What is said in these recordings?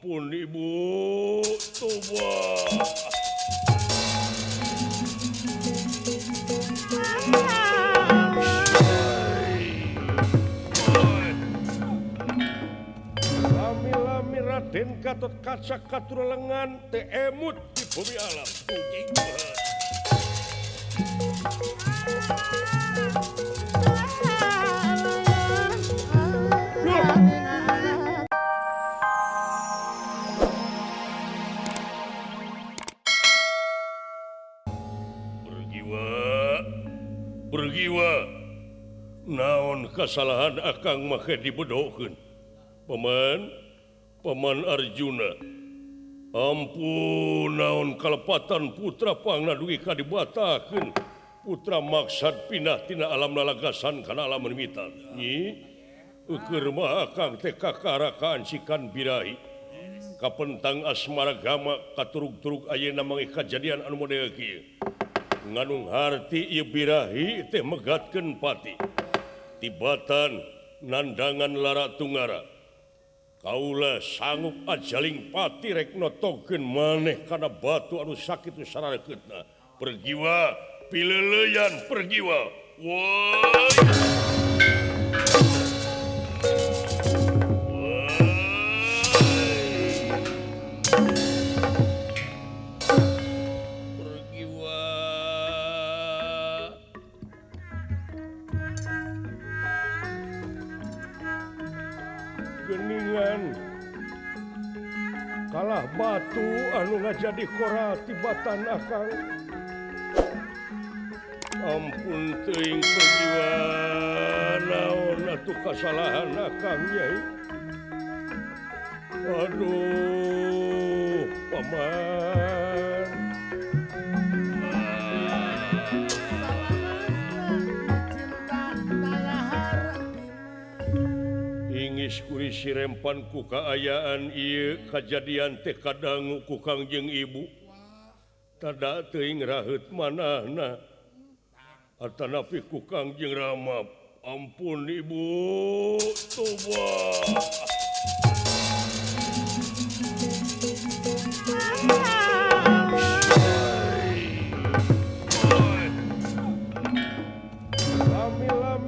Ampun Ibu Tuba. Lami-lami Raden Gatot Kaca Katurelengan teu emut di bumi alam. Bergiwa naon kesalahan akang make dibedokeun paman Arjuna. Ampun naon kalepatan putra pangna dugi kadibatakeun putra maksad pindah tina alam lalagasan kana alam mitan nyi eukeur mah akang teh kakarakaan sikan birahi kapentang asmaragama katurug-turug ayeuna mangeh kajadian anu model kieu. Nganung harti ieu birahi teh megatkeun pati tibatan nandangan lara tungara kaula sanggup ajaling pati rek notogkeun maneh kana batu anu sakitu sararekeutna pergiwa pileuleyan pergiwa woi kalah batu anu ngajadi kora tibatan akang. Ampun teuing pergiwa naon atuh kasalahan akang nyai. Aduh paman kuri sirempan ku kaayaan ieu kajadian teh kadangu ku Kangjeng Ibu tada teuing raheut manahna atanapi ku Kangjeng Rama. Ampun Ibu Tuba.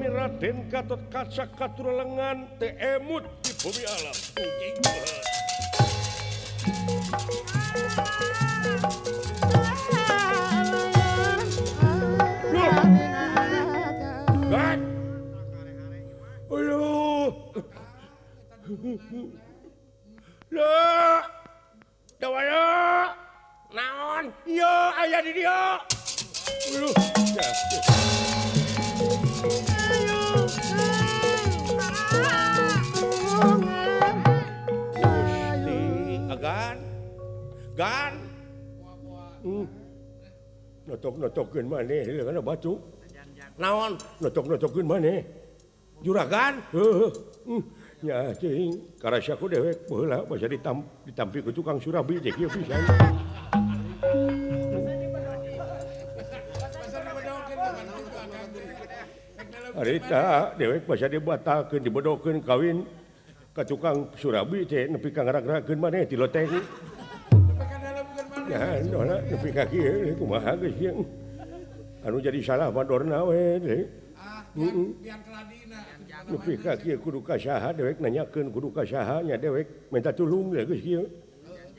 Raden Gatot Kaca Katurelengan teu emut di bumi alam. Gat. Aduh. Lah. Dawaya. Naon? Ieu aya di dieu. Aduh. Gan notok-notokkeun maneh kana batu naon notok-notokkeun maneh juragan nya ceuing karasa ku dewek baheula basa ditampi ku tukang surabi teh kieu pisan arita dewek basa dibatalkeun dibodokeun kawin ka tukang surabi teh nepi ka ngarag-ragkeun maneh ti loteng. Ya, nona nepi ka kieu kumaha geus kieu. Anu jadi salah bandorna we teh. Biar keladina. Nepi ka kieu kudu ka saha dewek nanyakeun kudu ka saha nya dewek minta tulung ya geus kieu.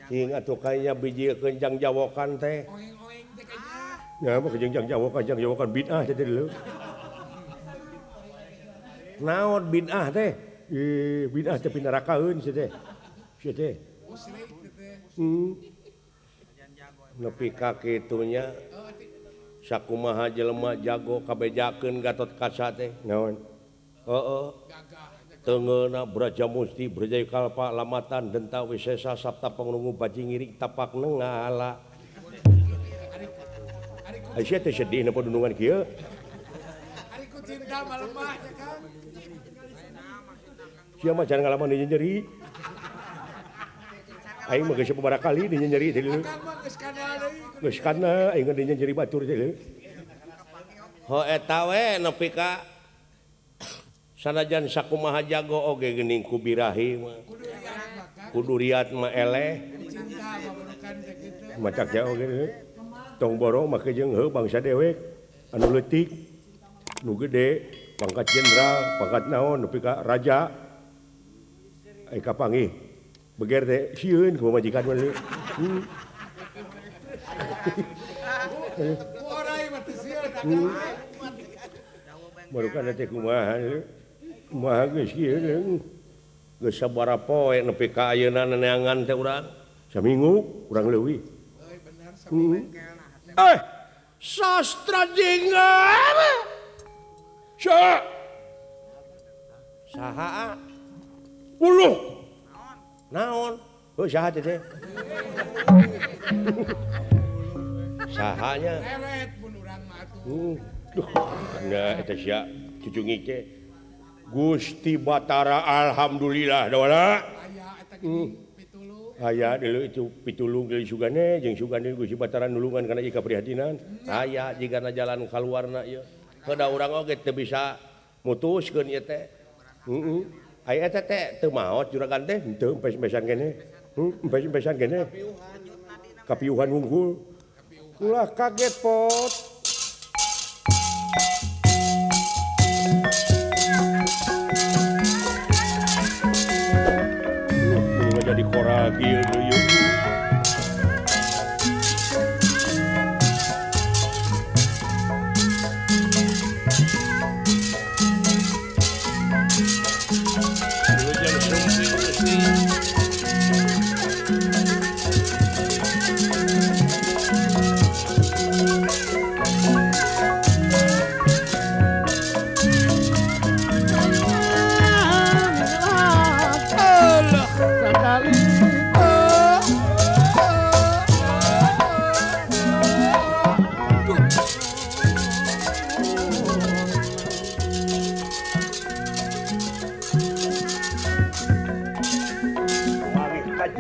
Cing atuh kayanya bijiekeun jang jawokan teh. Oeng-oeng teh kayanya. Ya, mah jang jawokan bid'ah teh leuh. Naon bid'ah teh? Bid'ah teh pinarakaeun sia teh. Sia teh. Oh, sirik teh. Nepi ka kitunya sakumaha jelema jago kabejakeun Gatot Kaca teh naon heeh teungeuna Brajamusti Brajaya Kalpa lamatan Denta Wisesa Sapta Pangrungu Baji Ngiring tapak nengala aya teh sedih na padunungan kieu ari ku cinta malemah nya Kang sia mah can ngalaman nyeri aing mah geus sabaraha kali dinya nyeri teh leuh. Geus kana aing dinya nyeri batur teh leuh. Ho eta we nepi ka sanajan sakumaha jago oge geuning ku birahi mah. kudu riat mah eleh macak jauh gitu tong borong make jeung heuh bangsa dewek anu leutik nu gede pangkat jenderal pangkat naon nepi ka raja ai kapanggih beger teh sieun ku majikan mah barukan teh kumaha geus kieu geus sabaraha poe nepi ka ayeuna neangan teh urang saminggu urang leuwih sastra jenggar saha uluh naon saha teh sahanya nah eta sia cucungi teh Gusti Batara alhamdulillah dawana aya dulu itu pitulung dari sugane jeung sugane Gusti Batara nulungan kana ika prihatinan aya jigana jalan kaluarna ieu kada urang oge teu bisa mutuskeun ieu teh aya eta teh teu maot juragan teh henteu empes-empesan kene empes-empesan kene kapiuhan unggul ulah kaget pot jadi koral kieu deui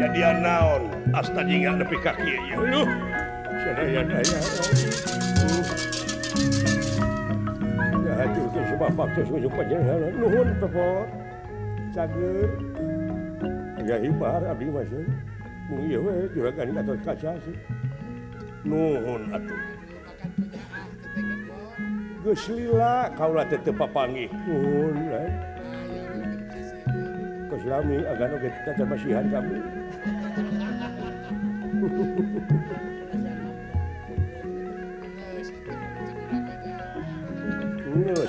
kejadian naon asta jingga nepi ka kieu ye leuh sadaya-daya ya hatur ke sebab faktor sujud panjenengan nuhun pepot cager aya hibar abdi mah sih mung ieu we juragan Gatot Kaca sih nuhun atuh geus lila kaula teh teu papanggih nuhun kos lami agano ge teh masihan kami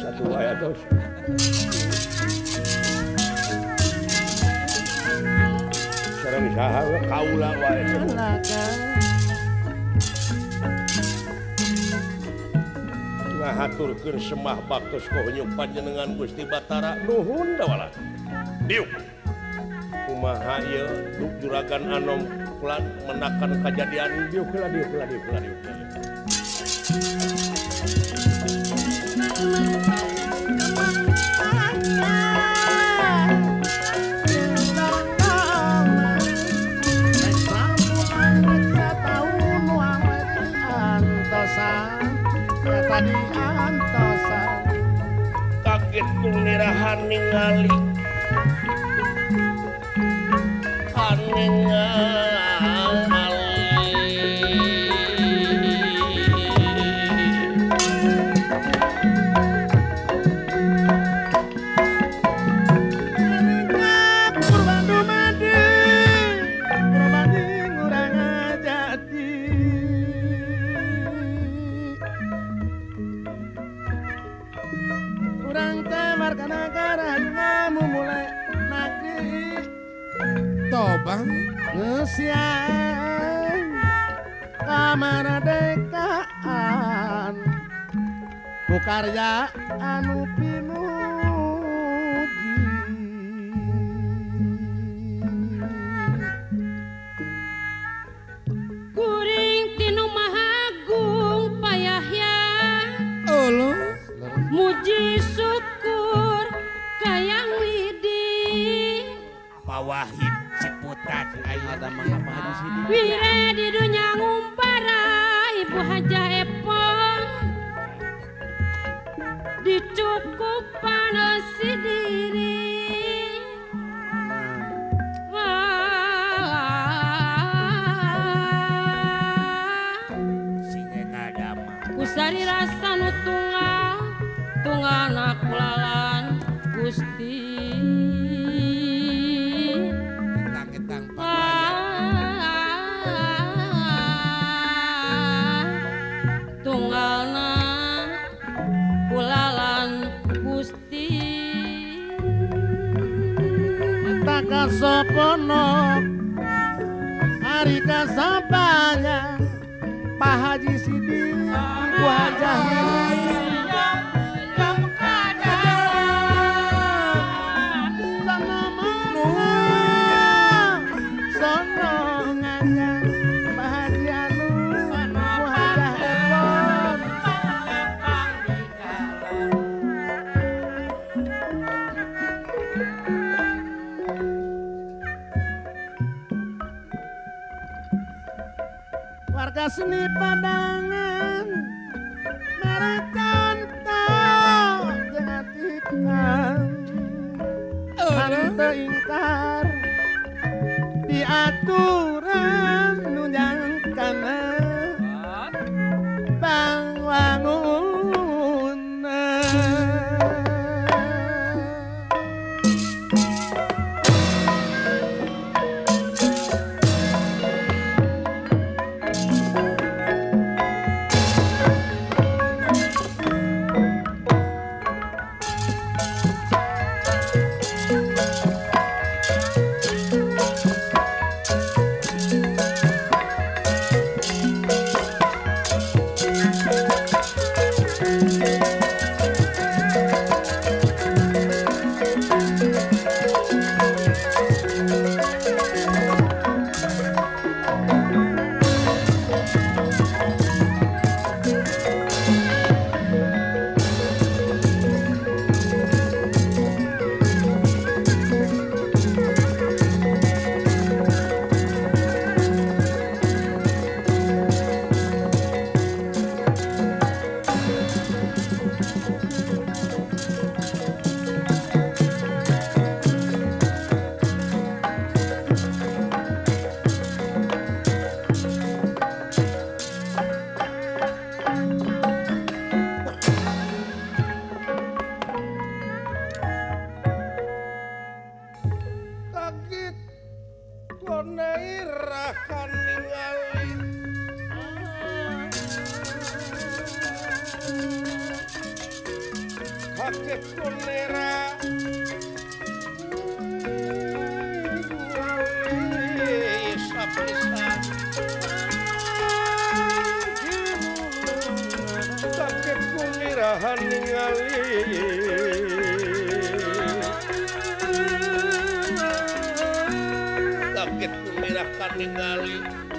satu ayat tos sareng saha kaula wae ngahaturkeun semah baktos kohonyuk panjenengan Gusti Batara nuhun dawala diuk kumaha ieu juragan Anom pulan menakan kejadian diuk heula kaget kulirahan ningali kamardikaan bukarya anu pinuji kuring tinu mahagung payahya Allah muji syukur kayang widi pawahid ciputat aya mangapa di sini wire di dunya ngumpara ibu hajah epong dicukupan si diri Gusti Ketang tunggalna ulalan Gusti Takasopono hari kasapanya Pak Haji Sidi wajah warga seni padangan merek contoh jangan tikam ante ingkar di aturan nunjang kana bang wangun kaget konairah kan ningali kaget konera kaget konerahan ningali kaget kumirahkan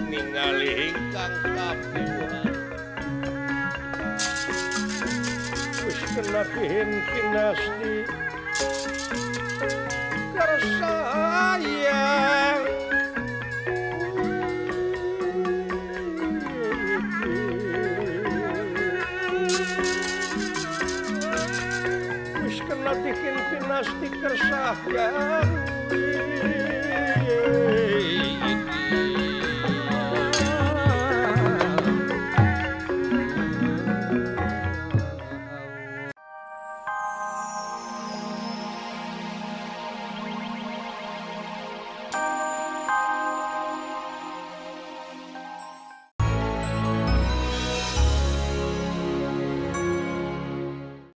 ningali ingkang kapiuhan wis kena pinasti karsayang wis kena pinasti kersayang